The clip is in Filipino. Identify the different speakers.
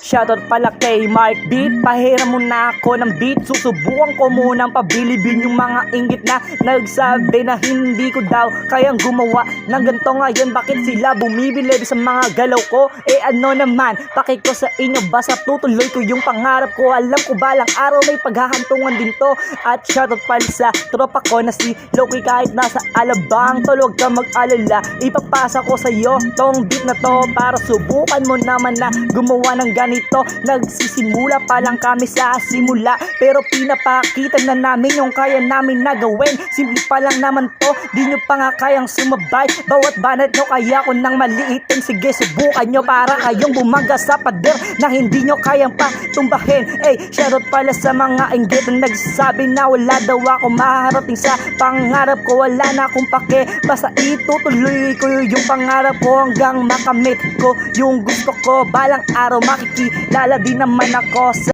Speaker 1: Shoutout pala kay Mark Beat, pahiram mo na ako ng beat. Susubukan ko munang pabilibin yung mga inggit na nagsabi na hindi ko daw kayang gumawa ng ganito ngayon. Bakit sila bumibili sa mga galaw ko? Ano naman, paki ko sa inyo, basta tutuloy ko yung pangarap ko. Alam ko balang araw may paghahantungan din to. At shoutout pala sa tropa ko na si Loki, kahit nasa Alabang tol, huwag ka mag-alala, ipapasa ko sa'yo tong beat na to para subukan mo naman na gumawa ng ganito. Nagsisimula pa lang kami sa simula, pero pinapakita na namin yung kaya namin na gawin. Simple pa lang naman to, di nyo pa nga kayang sumabay. Bawat banat nyo kaya ko nang maliitin. Sige, subukan nyo para kayong bumaga sa pader na hindi nyo kayang patumbahin. Shoutout pala sa mga inggit na nagsasabi na wala daw ako maharating sa pangarap ko. Wala na akong pake, basta itutuloy ko yung pangarap ko hanggang makamit ko yung gusto ko. Balang araw makikilala din naman ako sa